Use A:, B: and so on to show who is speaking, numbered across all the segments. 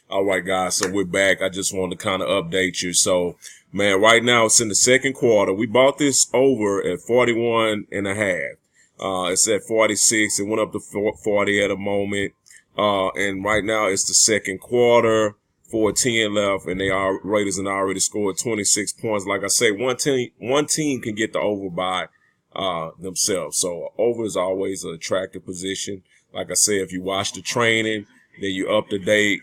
A: All right, guys. So we're back. I just wanted to kind of update you. So, man, right now it's in the second quarter. We bought this over at 41 and a half. It's at 46. It went up to 40 at a moment. And right now it's the second quarter, 4:10 left, and Raiders and already scored 26 points. Like I say, one team can get the over by themselves. So over is always an attractive position. Like I said, if you watch the training, then you up to date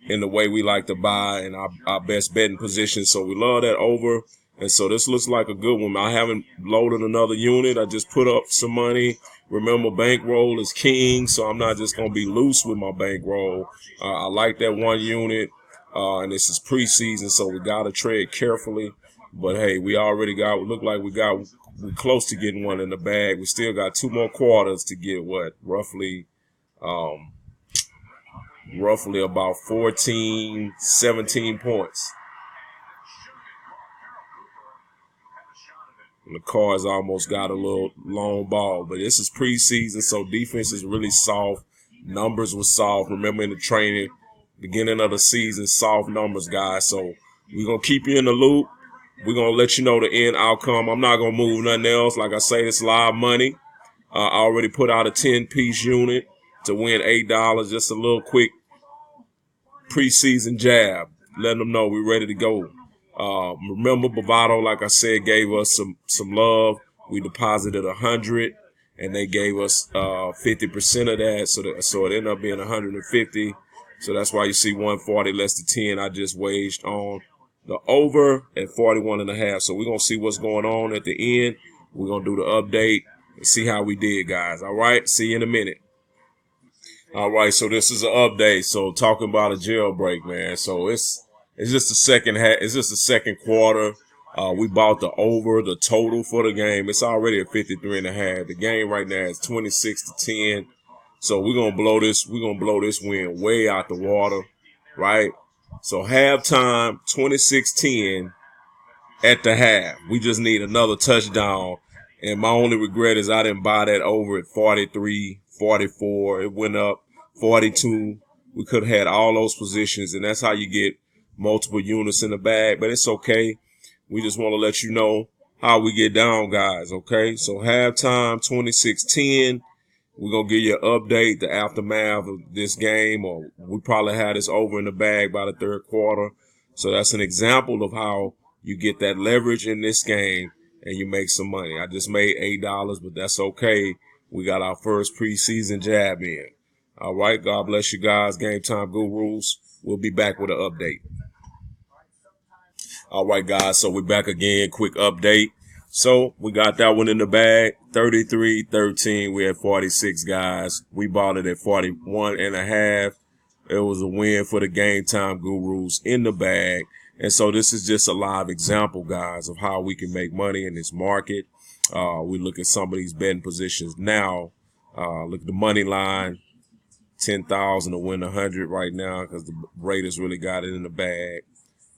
A: in the way we like to buy and our best betting position. So we love that over. And so this looks like a good one. I haven't loaded another unit. I just put up some money. Remember, bankroll is king, so I'm not just going to be loose with my bankroll. I like that one unit, and this is preseason, so we got to tread carefully. But, hey, we look like we're close to getting one in the bag. We still got 2 more quarters to get roughly about 14, 17 points. And the Cards almost got a little long ball, but this is preseason, so defense is really soft. Numbers were soft. Remember in the training, beginning of the season, soft numbers, guys. So we're going to keep you in the loop. We're going to let you know the end outcome. I'm not going to move nothing else. Like I say, it's live money. I already put out a 10-piece unit to win $8. Just a little quick preseason jab, letting them know we're ready to go. Remember, Bovado, like I said, gave us some love. We deposited 100, and they gave us 50% of that, so it ended up being 150. So that's why you see 140 less than 10. I just waged on the over at 41 and a half. So we're gonna see what's going on at the end. We're gonna do the update and see how we did, guys. All right, see you in a minute. All right, so this is an update. So talking about a jailbreak, man. So it's just the second half. It's just the second quarter. We bought the over, the total for the game. It's already at 53 and a half. The game right now is 26-10. So we're gonna blow this. We're gonna blow this win way out the water, right? So halftime, 26-10 at the half. We just need another touchdown. And my only regret is I didn't buy that over at 43, 44. It went up 42. We could have had all those positions, and that's how you get multiple units in the bag. But it's okay. We just want to let you know how we get down, guys, okay? So halftime, 26-10. We're going to give you an update, the aftermath of this game, or we probably had this over in the bag by the third quarter. So that's an example of how you get that leverage in this game and you make some money. I just made $8, but that's okay. We got our first preseason jab in. All right, God bless you guys. Game Time Gurus. We'll be back with an update. All right, guys, so we're back again. Quick update. So we got that one in the bag, 33-13. We had 46 guys. We bought it at 41 and a half. It was a win for the Game Time Gurus in the bag. And so this is just a live example, guys, of how we can make money in this market. We look at some of these betting positions now. Look at the money line, 10,000 to win 100 right now because the Raiders really got it in the bag.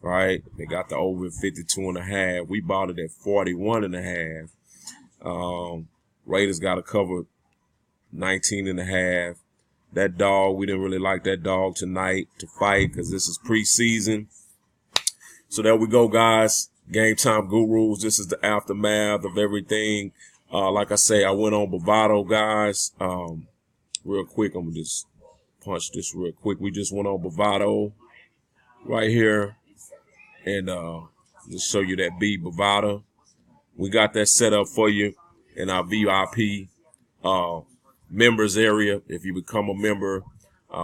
A: Right, they got the over at 52 and a half. We bought it at 41 and a half. Raiders got to cover 19 and a half. That dog, we didn't really like that dog tonight to fight because this is preseason. So there we go, guys. Game Time Gurus. This is the aftermath of everything. Like I say, I went on Bovado, guys. Real quick, I'm gonna just punch this real quick. We just went on Bovado right here. And just show you that B Bovada. We got that set up for you in our VIP members area. If you become a member,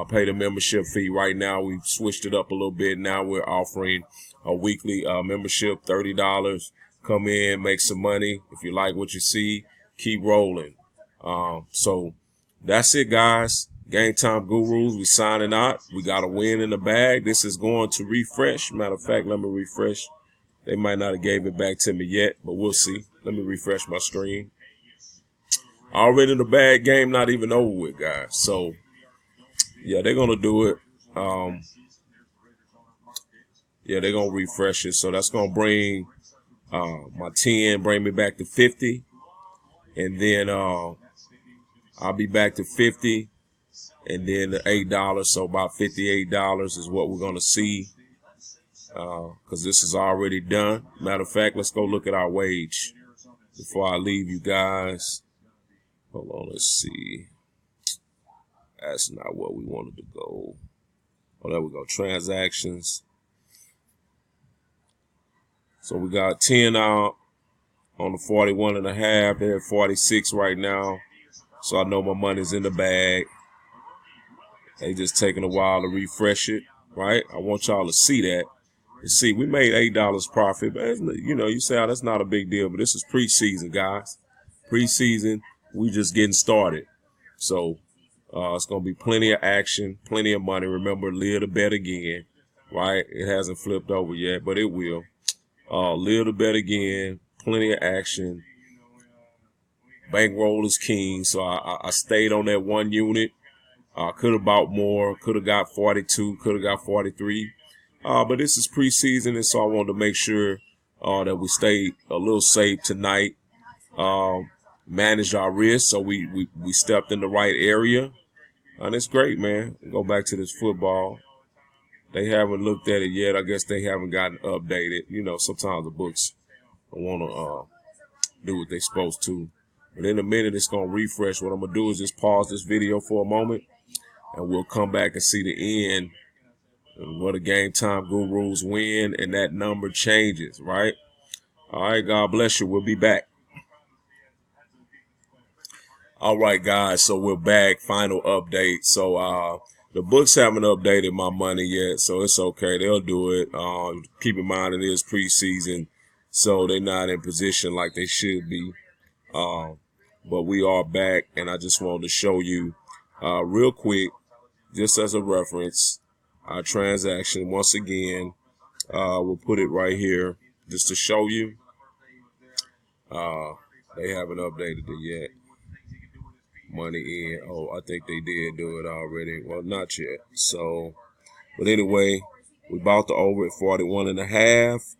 A: pay the membership fee. Right now, we've switched it up a little bit. Now we're offering a weekly membership, $30. Come in, make some money. If you like what you see, keep rolling. So that's it, guys. Game Time Gurus, we signing out. We got a win in the bag. This is going to refresh. Matter of fact, let me refresh. They might not have gave it back to me yet, but we'll see. Let me refresh my screen. Already in the bag, game not even over with, guys. So, yeah, they're going to do it. Yeah, they're going to refresh it. So that's going to bring my 10, bring me back to 50. And then I'll be back to 50. and then the $8. So about $58 is what we're going to see, because this is already done. Matter of fact, let's go look at our wage before I leave you guys. Hold on, let's see. That's not what we wanted to go. Oh, there we go. Transactions. So we got 10 out on the 41.5. They're at 46 right now. So I know my money's in the bag. They just taking a while to refresh it, right? I want y'all to see that. You see, we made $8 profit, but you know, you say, oh, that's not a big deal, but this is preseason, guys. Preseason, we just getting started. So it's going to be plenty of action, plenty of money. Remember, live to bet again, right? It hasn't flipped over yet, but it will. Live to bet again, plenty of action. Bankroll is king, so I stayed on that 1 unit. Could have bought more, could have got 42, could have got 43. But this is preseason, and so I wanted to make sure that we stayed a little safe tonight. Managed our risk, so we stepped in the right area. And it's great, man. Go back to this football. They haven't looked at it yet. I guess they haven't gotten updated. You know, sometimes the books want to do what they're supposed to. But in a minute, it's going to refresh. What I'm going to do is just pause this video for a moment, and we'll come back and see the end and what the Game Time Gurus win, and that number changes, right? All right, God bless you. We'll be back. All right, guys, so we're back. Final update. So the books haven't updated my money yet, so it's okay. They'll do it. Keep in mind it is preseason, so they're not in position like they should be. But we are back, and I just wanted to show you real quick, just as a reference, our transaction. Once again, we'll put it right here just to show you. They haven't updated it yet. Money in. Oh, I think they did do it already. Well, not yet. So, but anyway, we bought the over at 41.5,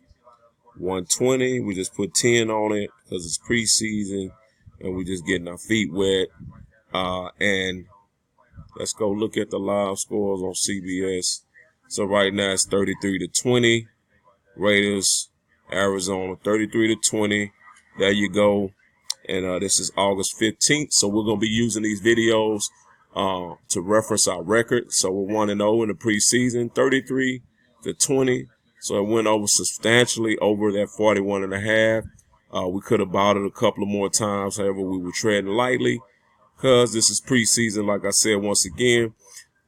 A: 120. We just put 10 on it because it's preseason, and we just getting our feet wet. And let's go look at the live scores on CBS. So right now it's 33-20. Raiders, Arizona, 33-20. There you go. And this is August 15th. So we're going to be using these videos to reference our record. So we're 1-0 in the preseason, 33-20. So it went over substantially over that 41.5. We could have bought it a couple of more times. However, we were treading lightly because this is preseason. Like I said, once again,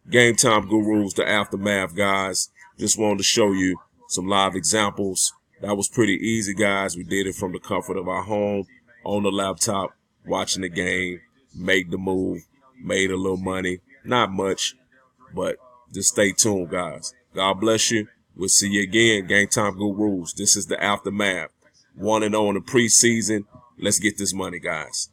A: Game Time Gurus, the aftermath, guys. Just wanted to show you some live examples. That was pretty easy, guys. We did it from the comfort of our home, on the laptop, watching the game, made the move, made a little money. Not much, but just stay tuned, guys. God bless you. We'll see you again. Game Time Gurus. This is the aftermath. 1-0 in the preseason. Let's get this money, guys.